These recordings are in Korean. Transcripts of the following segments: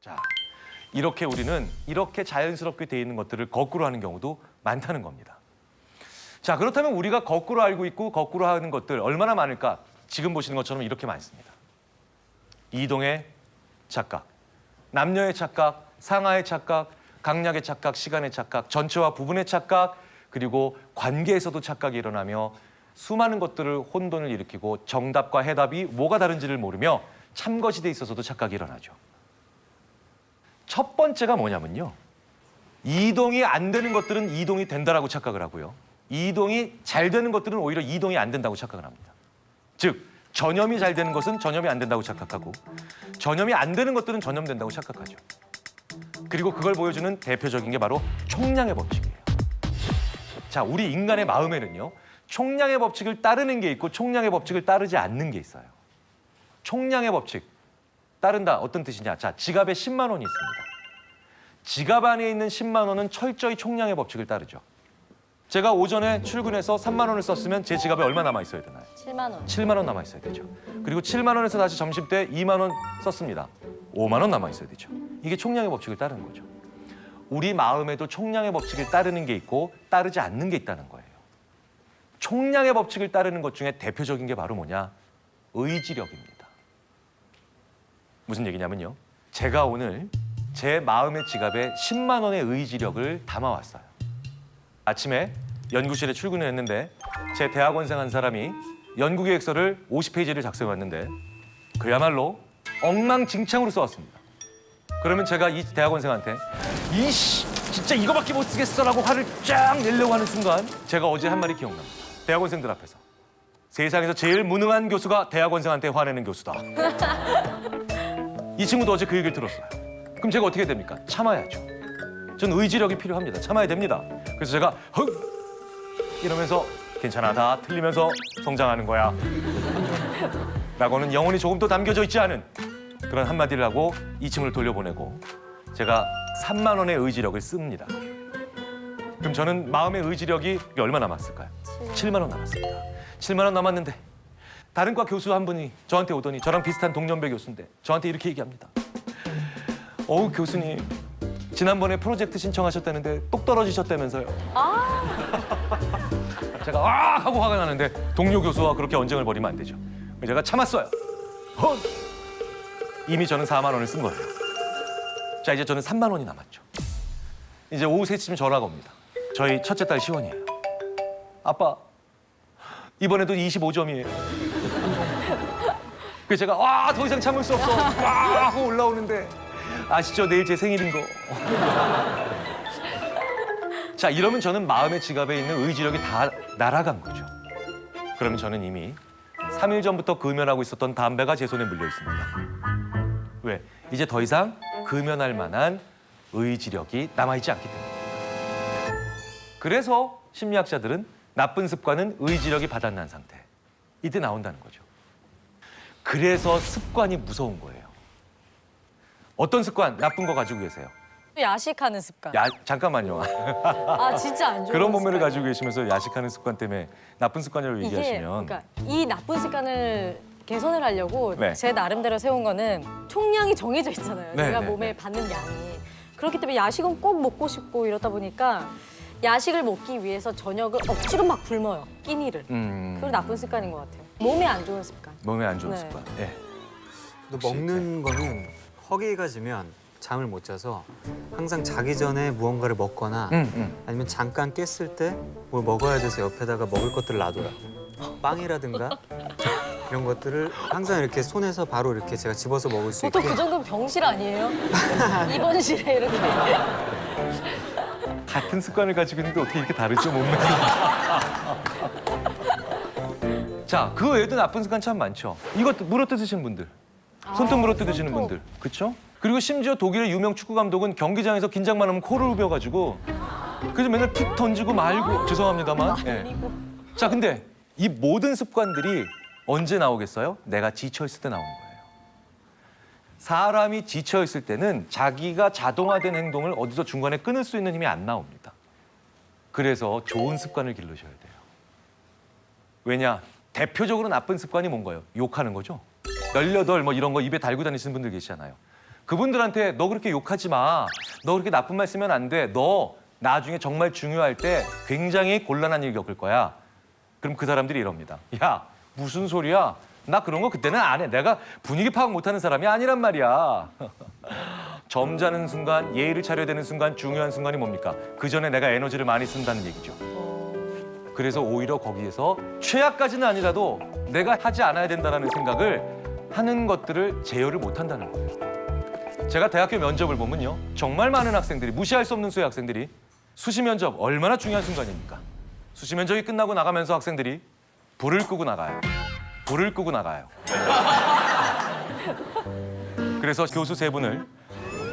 자, 이렇게 우리는 이렇게 자연스럽게 돼 있는 것들을 거꾸로 하는 경우도 많다는 겁니다. 자, 그렇다면 우리가 거꾸로 알고 있고 거꾸로 하는 것들 얼마나 많을까? 지금 보시는 것처럼 이렇게 많습니다. 이동의 착각, 남녀의 착각, 상하의 착각, 강약의 착각, 시간의 착각, 전체와 부분의 착각, 그리고 관계에서도 착각이 일어나며 수많은 것들을 혼돈을 일으키고 정답과 해답이 뭐가 다른지를 모르며 참것이 돼 있어서도 착각이 일어나죠. 첫 번째가 뭐냐면요. 이동이 안 되는 것들은 이동이 된다라고 착각을 하고요. 이동이 잘 되는 것들은 오히려 이동이 안 된다고 착각을 합니다. 즉, 전염이 잘 되는 것은 전염이 안 된다고 착각하고 전염이 안 되는 것들은 전염된다고 착각하죠. 그리고 그걸 보여주는 대표적인 게 바로 총량의 법칙이에요. 자, 우리 인간의 마음에는요. 총량의 법칙을 따르는 게 있고 총량의 법칙을 따르지 않는 게 있어요. 총량의 법칙, 따른다. 어떤 뜻이냐? 자, 지갑에 10만 원이 있습니다. 지갑 안에 있는 10만 원은 철저히 총량의 법칙을 따르죠. 제가 오전에 출근해서 3만 원을 썼으면 제 지갑에 얼마 남아 있어야 되나요? 7만 원. 7만 원 남아 있어야 되죠. 그리고 7만 원에서 다시 점심 때 2만 원 썼습니다. 5만 원 남아 있어야 되죠. 이게 총량의 법칙을 따르는 거죠. 우리 마음에도 총량의 법칙을 따르는 게 있고 따르지 않는 게 있다는 거예요. 총량의 법칙을 따르는 것 중에 대표적인 게 바로 뭐냐? 의지력입니다. 무슨 얘기냐면요. 제가 오늘 제 마음의 지갑에 10만 원의 의지력을 담아왔어요. 아침에 연구실에 출근을 했는데 제 대학원생 한 사람이 연구계획서를 50페이지를 작성해왔는데 그야말로 엉망진창으로 써왔습니다. 그러면 제가 이 대학원생한테 이씨 진짜 이거밖에 못 쓰겠어라고 화를 쫙 내려고 하는 순간 제가 어제 한 말이 기억납니다. 대학원생들 앞에서 세상에서 제일 무능한 교수가 대학원생한테 화내는 교수다. 이 친구도 어제 그 얘기를 들었어요. 그럼 제가 어떻게 됩니까? 참아야죠. 전 의지력이 필요합니다. 참아야 됩니다. 그래서 제가 헉 이러면서 괜찮아, 다 틀리면서 성장하는 거야 라고는 영혼이 조금 더 담겨져 있지 않은 그런 한마디를 하고 이 친구를 돌려보내고 제가 3만 원의 의지력을 씁니다. 그럼 저는 마음의 의지력이 얼마 남았을까요? 7만 원 남았습니다. 7만 원 남았는데 다른 과 교수 한 분이 저한테 오더니 저랑 비슷한 동년배 교수인데 저한테 이렇게 얘기합니다. 어우 교수님 지난번에 프로젝트 신청하셨다는데 똑 떨어지셨다면서요. 제가 아 하고 화가 나는데 동료 교수와 그렇게 언쟁을 벌이면 안 되죠. 제가 참았어요. 이미 저는 4만 원을 쓴 거예요. 자, 이제 저는 3만 원이 남았죠. 이제 오후 3시쯤 전화가 옵니다. 저희 첫째 딸 시원이에요. 아빠 이번에도 25점이에요. 그래서 제가 더 이상 참을 수 없어 하고 올라오는데 아시죠? 내일 제 생일인 거. 자, 이러면 저는 마음의 지갑에 있는 의지력이 다 날아간 거죠. 그러면 저는 이미 3일 전부터 금연하고 있었던 담배가 제 손에 물려 있습니다. 왜? 이제 더 이상 금연할 만한 의지력이 남아있지 않기 때문에. 그래서 심리학자들은 나쁜 습관은 의지력이 바닥난 상태. 이때 나온다는 거죠. 그래서 습관이 무서운 거예요. 어떤 습관, 나쁜 거 가지고 계세요? 야식하는 습관. 잠깐만요. 아 진짜 안 좋은 그런 몸매를 습관이에요. 가지고 계시면서 야식하는 습관 때문에 나쁜 습관이라고 얘기하시면 그러니까 이 나쁜 습관을 개선을 하려고 네. 제 나름대로 세운 거는 총량이 정해져 있잖아요. 네, 내가 네, 몸에 네. 받는 양이. 그렇기 때문에 야식은 꼭 먹고 싶고 이러다 보니까 야식을 먹기 위해서 저녁을 억지로 막 굶어요. 끼니를. 그건 나쁜 습관인 것 같아요. 몸에 안 좋은 습관. 몸에 안 좋은 네. 습관. 네. 또 먹는 거는 허기가 지면 잠을 못 자서 항상 자기 전에 무언가를 먹거나 아니면 잠깐 깼을 때 뭘 먹어야 돼서 옆에다가 먹을 것들을 놔둬라. 빵이라든가 이런 것들을 항상 이렇게 손에서 바로 이렇게 제가 집어서 먹을 수 보통 있게. 그 정도면 병실 아니에요? 입원실에 이렇게. 같은 습관을 가지고 있는데 어떻게 이렇게 다르죠, 몸매가? 자, 그 외에도 나쁜 습관 참 많죠. 이것도 물어뜯으시는 분들. 손톱 물어뜯으시는 손톱. 분들. 그렇죠? 그리고 심지어 독일의 유명 축구 감독은 경기장에서 긴장만 하면 코를 후벼가지고 그래서 맨날 픽 던지고 말고 죄송합니다만. 예. 자, 근데 이 모든 습관들이 언제 나오겠어요? 내가 지쳐있을 때 나오는 거예요. 사람이 지쳐있을 때는 자기가 자동화된 행동을 어디서 중간에 끊을 수 있는 힘이 안 나옵니다. 그래서 좋은 습관을 기르셔야 돼요. 왜냐? 대표적으로 나쁜 습관이 뭔가요? 욕하는 거죠. 18 뭐 이런 거 입에 달고 다니시는 분들 계시잖아요. 그분들한테 너 그렇게 욕하지 마. 너 그렇게 나쁜 말 쓰면 안 돼. 너 나중에 정말 중요할 때 굉장히 곤란한 일 겪을 거야. 그럼 그 사람들이 이럽니다. 야, 무슨 소리야? 나 그런 거 그때는 안 해. 내가 분위기 파악 못하는 사람이 아니란 말이야. 점잖은 순간, 예의를 차려야 되는 순간, 중요한 순간이 뭡니까? 그 전에 내가 에너지를 많이 쓴다는 얘기죠. 그래서 오히려 거기에서 최악까지는 아니라도 내가 하지 않아야 된다는 생각을 하는 것들을 제어를 못한다는 거예요. 제가 대학교 면접을 보면요. 정말 많은 학생들이, 무시할 수 없는 수의 학생들이 수시 면접 얼마나 중요한 순간입니까? 수시 면접이 끝나고 나가면서 학생들이 불을 끄고 나가요. 불을 끄고 나가요. 그래서 교수 세 분을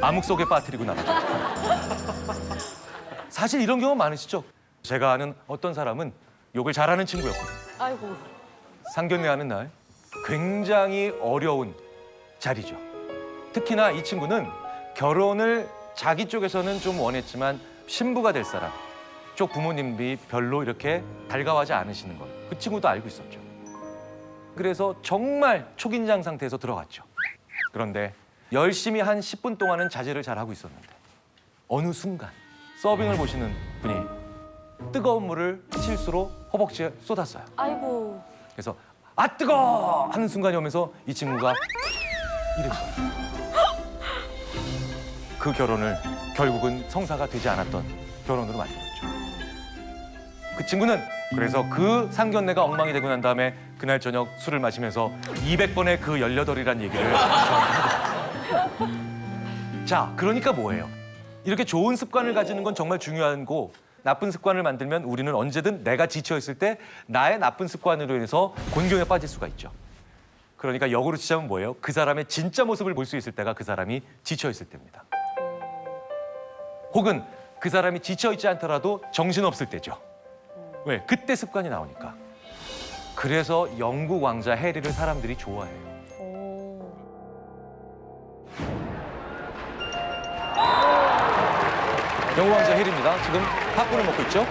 암흑 속에 빠뜨리고 나가죠. 사실 이런 경우 많으시죠? 제가 아는 어떤 사람은 욕을 잘하는 친구였거든요. 아이고. 상견례 하는 날 굉장히 어려운 자리죠. 특히나 이 친구는 결혼을 자기 쪽에서는 좀 원했지만 신부가 될 사람 쪽 부모님이 별로 이렇게 달가워하지 않으시는 걸 그 친구도 알고 있었죠. 그래서 정말 초긴장 상태에서 들어갔죠. 그런데 열심히 한 10분 동안은 자제를 잘하고 있었는데 어느 순간 서빙을 보시는 분이 뜨거운 물을 실수로 허벅지에 쏟았어요. 아이고. 그래서 아 뜨거! 하는 순간이 오면서 이 친구가 이랬어요. 그 결혼을 결국은 성사가 되지 않았던 결혼으로 만들었죠. 그 친구는 그래서 그 상견례가 엉망이 되고 난 다음에 그날 저녁 술을 마시면서 200번의 그 18이란 얘기를 저한테 하더라고요. 자, 그러니까 뭐예요? 이렇게 좋은 습관을 가지는 건 정말 중요한 거고 나쁜 습관을 만들면 우리는 언제든 내가 지쳐있을 때 나의 나쁜 습관으로 인해서 곤경에 빠질 수가 있죠. 그러니까 역으로 치자면 뭐예요? 그 사람의 진짜 모습을 볼 수 있을 때가 그 사람이 지쳐있을 때입니다. 혹은 그 사람이 지쳐있지 않더라도 정신없을 때죠. 왜? 그때 습관이 나오니까. 그래서 영국 왕자 해리를 사람들이 좋아해요. 오. 영국 왕자 해리입니다. 지금 팝콘을 먹고 있죠?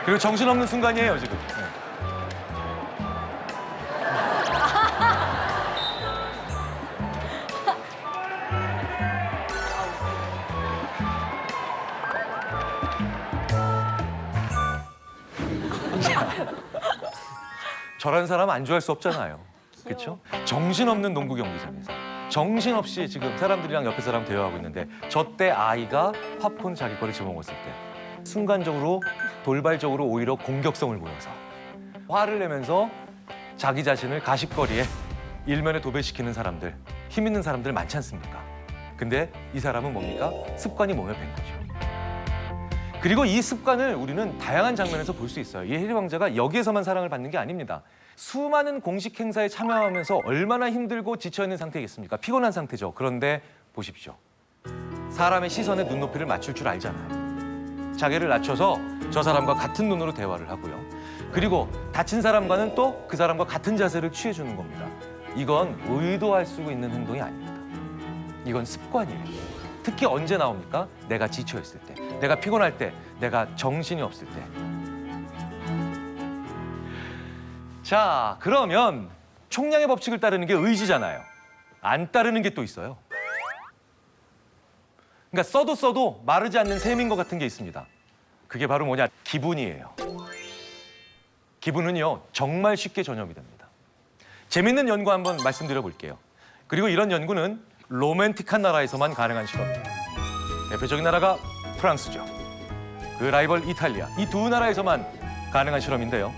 그리고 정신없는 순간이에요, 지금. 네. 저런 사람 안 좋아할 수 없잖아요. 그렇죠? 정신없는 농구 경기장에서 정신없이 지금 사람들이랑 옆에 사람 대화하고 있는데 저 때 아이가 팝콘 자기 거를 집어먹었을 때 순간적으로 돌발적으로 오히려 공격성을 보여서 화를 내면서 자기 자신을 가십거리에 일면에 도배시키는 사람들, 힘 있는 사람들 많지 않습니까? 근데 이 사람은 뭡니까? 습관이 몸에 밴 거죠. 그리고 이 습관을 우리는 다양한 장면에서 볼 수 있어요. 이 해리 왕자가 여기에서만 사랑을 받는 게 아닙니다. 수많은 공식 행사에 참여하면서 얼마나 힘들고 지쳐있는 상태겠습니까? 피곤한 상태죠. 그런데 보십시오. 사람의 시선에 눈높이를 맞출 줄 알잖아요. 자기를 낮춰서 저 사람과 같은 눈으로 대화를 하고요. 그리고 다친 사람과는 또 그 사람과 같은 자세를 취해주는 겁니다. 이건 의도할 수 있는 행동이 아닙니다. 이건 습관이에요. 특히 언제 나옵니까? 내가 지쳐있을 때, 내가 피곤할 때, 내가 정신이 없을 때. 자, 그러면 총량의 법칙을 따르는 게 의지잖아요. 안 따르는 게 또 있어요. 그러니까 써도 마르지 않는 샘인 것 같은 게 있습니다. 그게 바로 뭐냐? 기분이에요. 기분은요, 정말 쉽게 전염이 됩니다. 재밌는 연구 한번 말씀드려 볼게요. 그리고 이런 연구는 로맨틱한 나라에서만 가능한 실험이에요. 대표적인 나라가 프랑스죠. 그 라이벌 이탈리아. 이 두 나라에서만 가능한 실험인데요.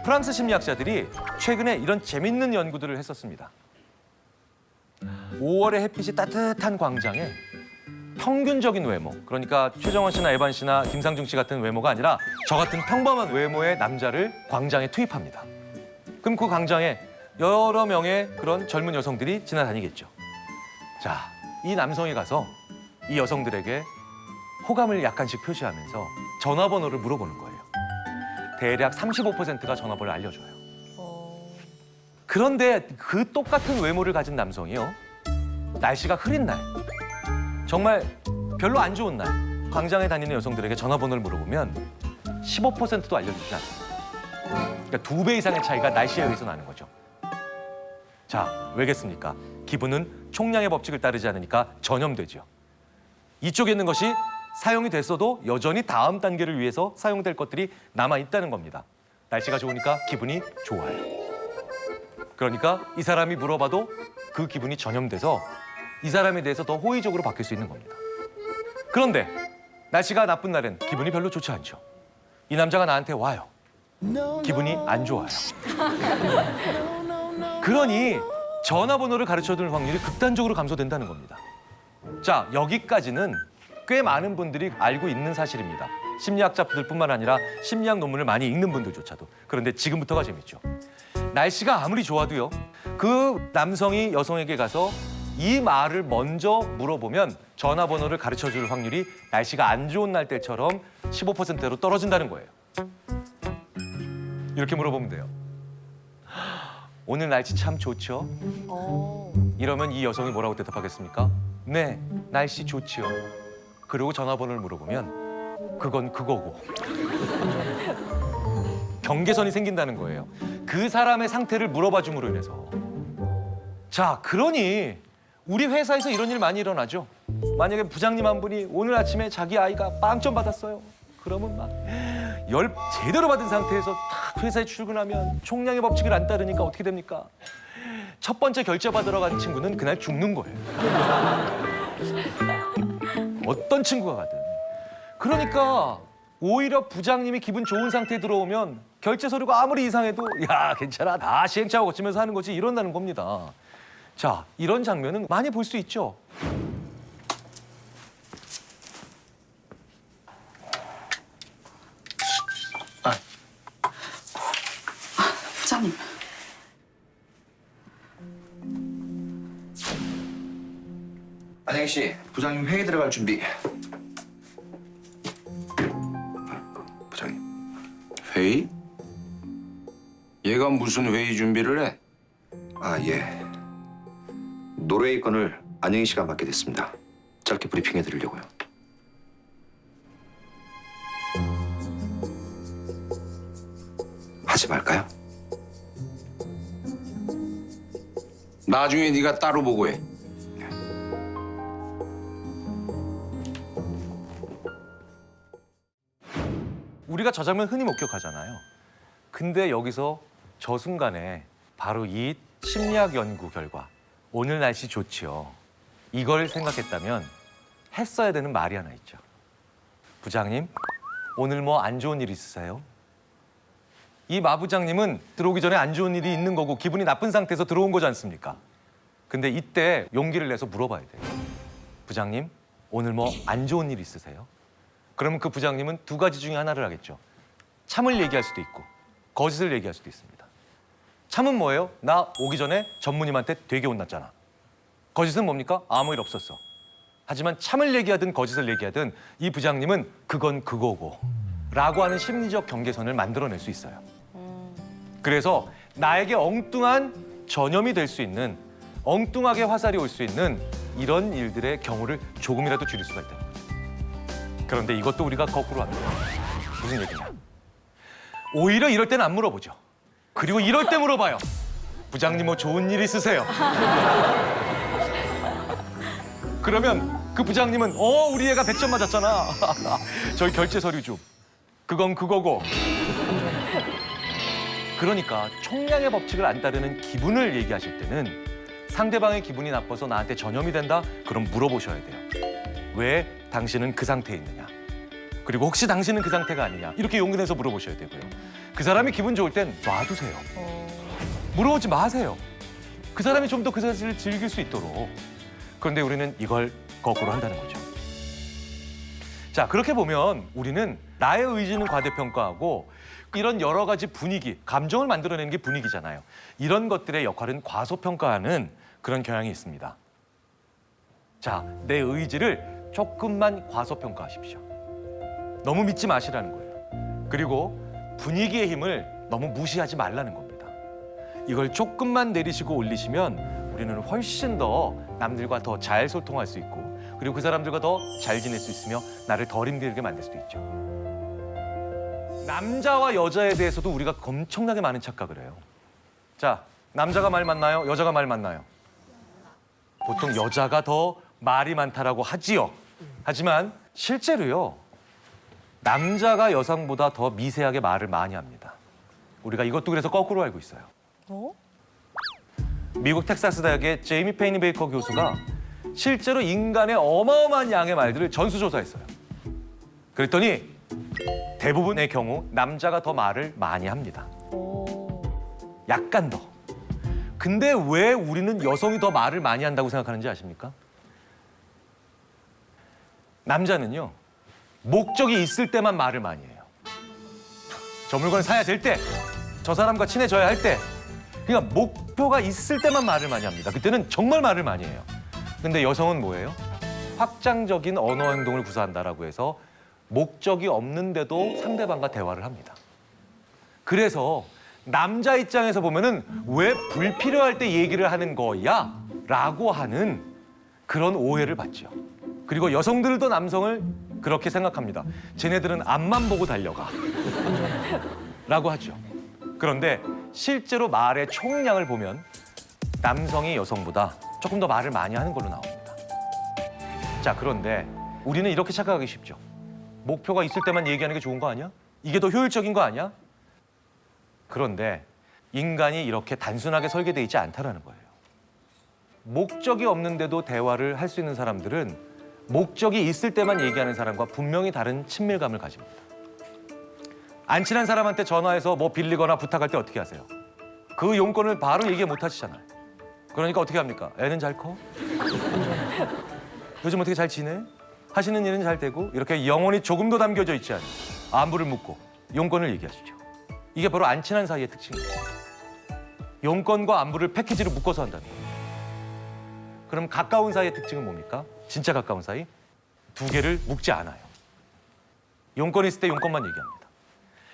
프랑스 심리학자들이 최근에 이런 재밌는 연구들을 했었습니다. 5월의 햇빛이 따뜻한 광장에 평균적인 외모, 그러니까 최정원 씨나 에반 씨나 김상중 씨 같은 외모가 아니라 저 같은 평범한 외모의 남자를 광장에 투입합니다. 그럼 그 광장에 여러 명의 그런 젊은 여성들이 지나다니겠죠. 자, 이 남성이 가서 이 여성들에게 호감을 약간씩 표시하면서 전화번호를 물어보는 거예요. 대략 35%가 전화번호를 알려줘요. 그 그런데 그 똑같은 외모를 가진 남성이요. 날씨가 흐린 날, 정말 별로 안 좋은 날, 광장에 다니는 여성들에게 전화번호를 물어보면 15%도 알려주지 않습니다. 그러니까 2배 이상의 차이가 날씨에 의해서 나는 거죠. 자, 왜겠습니까? 기분은 총량의 법칙을 따르지 않으니까 전염되죠. 이쪽에 있는 것이 사용이 됐어도 여전히 다음 단계를 위해서 사용될 것들이 남아있다는 겁니다. 날씨가 좋으니까 기분이 좋아요. 그러니까 이 사람이 물어봐도 그 기분이 전염돼서 이 사람에 대해서 더 호의적으로 바뀔 수 있는 겁니다. 그런데 날씨가 나쁜 날엔 기분이 별로 좋지 않죠. 이 남자가 나한테 와요. 기분이 안 좋아요. 그러니 전화번호를 가르쳐줄 확률이 극단적으로 감소된다는 겁니다. 자, 여기까지는 꽤 많은 분들이 알고 있는 사실입니다. 심리학자들뿐만 아니라 심리학 논문을 많이 읽는 분들조차도. 그런데 지금부터가 재밌죠. 날씨가 아무리 좋아도요, 그 남성이 여성에게 가서 이 말을 먼저 물어보면 전화번호를 가르쳐줄 확률이 날씨가 안 좋은 날 때처럼 15%로 떨어진다는 거예요. 이렇게 물어보면 돼요. 오늘 날씨 참 좋죠? 이러면 이 여성이 뭐라고 대답하겠습니까? 네, 날씨 좋지요. 그리고 전화번호를 물어보면 그건 그거고. 경계선이 생긴다는 거예요. 그 사람의 상태를 물어봐 줌으로 인해서. 자, 그러니 우리 회사에서 이런 일 많이 일어나죠. 만약에 부장님 한 분이 오늘 아침에 자기 아이가 빵점 받았어요. 그러면 막 열 제대로 받은 상태에서 딱 회사에 출근하면 총량의 법칙을 안 따르니까 어떻게 됩니까? 첫 번째 결제 받으러 간 친구는 그날 죽는 거예요. 어떤 친구가 가든. 그러니까 오히려 부장님이 기분 좋은 상태에 들어오면 결제 서류가 아무리 이상해도 야, 괜찮아. 다 시행착오 거치면서 하는 거지 이런다는 겁니다. 자, 이런 장면은 많이 볼 수 있죠. 부장님. 안녕희 씨, 부장님 회의 들어갈 준비. 부장님, 회의? 얘가 무슨 회의 준비를 해? 아, 예. 노르웨이 건을 안녕희 씨가 맡게 됐습니다. 짧게 브리핑해 드리려고요. 하지 말까요? 나중에 네가 따로 보고해. 우리가 저 장면 흔히 목격하잖아요. 근데 여기서 저 순간에 바로 이 심리학 연구 결과 오늘 날씨 좋지요. 이걸 생각했다면 했어야 되는 말이 하나 있죠. 부장님, 오늘 뭐 안 좋은 일 있으세요? 이 마부장님은 들어오기 전에 안 좋은 일이 있는 거고 기분이 나쁜 상태에서 들어온 거지 않습니까? 근데 이때 용기를 내서 물어봐야 돼요. 부장님, 오늘 뭐 안 좋은 일 있으세요? 그러면 그 부장님은 두 가지 중에 하나를 하겠죠. 참을 얘기할 수도 있고 거짓을 얘기할 수도 있습니다. 참은 뭐예요? 나 오기 전에 전무님한테 되게 혼났잖아. 거짓은 뭡니까? 아무 일 없었어. 하지만 참을 얘기하든 거짓을 얘기하든 이 부장님은 그건 그거고 라고 하는 심리적 경계선을 만들어낼 수 있어요. 그래서 나에게 엉뚱한 전염이 될 수 있는, 엉뚱하게 화살이 올 수 있는 이런 일들의 경우를 조금이라도 줄일 수가 있다는 거죠. 그런데 이것도 우리가 거꾸로 합니다. 무슨 얘기냐? 오히려 이럴 때는 안 물어보죠. 그리고 이럴 때 물어봐요. 부장님 뭐 좋은 일 있으세요? 그러면 그 부장님은 우리 애가 100점 맞았잖아. 저희 결제 서류 좀. 그건 그거고. 그러니까 총량의 법칙을 안 따르는 기분을 얘기하실 때는 상대방의 기분이 나빠서 나한테 전염이 된다? 그럼 물어보셔야 돼요. 왜 당신은 그 상태에 있느냐? 그리고 혹시 당신은 그 상태가 아니냐? 이렇게 용기 내서 물어보셔야 되고요. 그 사람이 기분 좋을 땐 놔두세요. 물어보지 마세요. 그 사람이 좀 더 그 사실을 즐길 수 있도록. 그런데 우리는 이걸 거꾸로 한다는 거죠. 자, 그렇게 보면 우리는 나의 의지는 과대평가하고 이런 여러 가지 분위기, 감정을 만들어내는 게 분위기잖아요. 이런 것들의 역할은 과소평가하는 그런 경향이 있습니다. 자, 내 의지를 조금만 과소평가하십시오. 너무 믿지 마시라는 거예요. 그리고 분위기의 힘을 너무 무시하지 말라는 겁니다. 이걸 조금만 내리시고 올리시면 우리는 훨씬 더 남들과 더 잘 소통할 수 있고 그리고 그 사람들과 더 잘 지낼 수 있으며 나를 덜 힘들게 만들 수도 있죠. 남자와 여자에 대해서도 우리가 엄청나게 많은 착각을 해요. 자, 남자가 말 많나요? 여자가 말 많나요? 보통 여자가 더 말이 많다라고 하지요. 하지만 실제로요. 남자가 여성보다 더 미세하게 말을 많이 합니다. 우리가 이것도 그래서 거꾸로 알고 있어요. 어? 미국 텍사스 대학의 제이미 페이니 베이커 교수가 실제로 인간의 어마어마한 양의 말들을 전수조사했어요. 그랬더니 대부분의 경우 남자가 더 말을 많이 합니다. 오. 약간 더. 근데 왜 우리는 여성이 더 말을 많이 한다고 생각하는지 아십니까? 남자는요, 목적이 있을 때만 말을 많이 해요. 저 물건을 사야 될 때, 저 사람과 친해져야 할 때, 그러니까 목표가 있을 때만 말을 많이 합니다. 그때는 정말 말을 많이 해요. 근데 여성은 뭐예요? 확장적인 언어 행동을 구사한다라고 해서 목적이 없는데도 상대방과 대화를 합니다. 그래서 남자 입장에서 보면은 왜 불필요할 때 얘기를 하는 거야? 라고 하는 그런 오해를 받죠. 그리고 여성들도 남성을 그렇게 생각합니다. 쟤네들은 앞만 보고 달려가. 라고 하죠. 그런데 실제로 말의 총량을 보면 남성이 여성보다 조금 더 말을 많이 하는 걸로 나옵니다. 자, 그런데 우리는 이렇게 착각하기 쉽죠. 목표가 있을 때만 얘기하는 게 좋은 거 아니야? 이게 더 효율적인 거 아니야? 그런데 인간이 이렇게 단순하게 설계되어 있지 않다라는 거예요. 목적이 없는데도 대화를 할 수 있는 사람들은 목적이 있을 때만 얘기하는 사람과 분명히 다른 친밀감을 가집니다. 안 친한 사람한테 전화해서 뭐 빌리거나 부탁할 때 어떻게 하세요? 그 용건을 바로 얘기 못 하시잖아요. 그러니까 어떻게 합니까? 애는 잘 커? 요즘 어떻게 잘 지내? 하시는 일은 잘 되고? 이렇게 영혼이 조금도 담겨져 있지 않은 안부를 묻고 용건을 얘기하시죠. 이게 바로 안 친한 사이의 특징이에요. 용건과 안부를 패키지로 묶어서 한다는 거예요. 그럼 가까운 사이의 특징은 뭡니까? 진짜 가까운 사이? 두 개를 묶지 않아요. 용건이 있을 때 용건만 얘기합니다.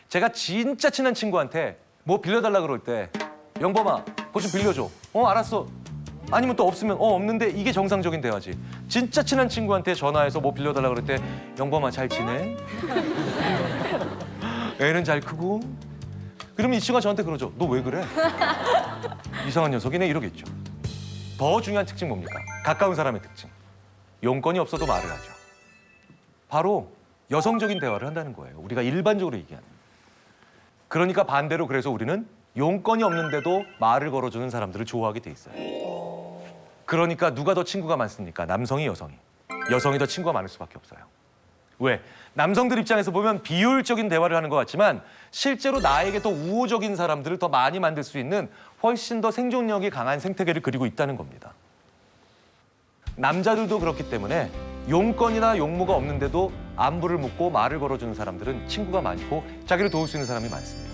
제가 진짜 친한 친구한테 뭐 빌려달라 그럴 때 영범아, 그거 좀 빌려줘. 알았어. 아니면 또 없으면 없는데 이게 정상적인 대화지. 진짜 친한 친구한테 전화해서 뭐 빌려달라 그럴 때 영범아 잘 지내? 애는 잘 크고? 그러면 이 친구가 저한테 그러죠. 너 왜 그래? 이상한 녀석이네 이러겠죠. 더 중요한 특징 뭡니까? 가까운 사람의 특징. 용건이 없어도 말을 하죠. 바로 여성적인 대화를 한다는 거예요. 우리가 일반적으로 얘기하는. 그러니까 반대로 그래서 우리는 용건이 없는데도 말을 걸어주는 사람들을 좋아하게 돼 있어요. 그러니까 누가 더 친구가 많습니까? 남성이 여성이. 여성이 더 친구가 많을 수밖에 없어요. 왜? 남성들 입장에서 보면 비효율적인 대화를 하는 것 같지만 실제로 나에게 더 우호적인 사람들을 더 많이 만들 수 있는 훨씬 더 생존력이 강한 생태계를 그리고 있다는 겁니다. 남자들도 그렇기 때문에 용건이나 용무가 없는데도 안부를 묻고 말을 걸어주는 사람들은 친구가 많고 자기를 도울 수 있는 사람이 많습니다.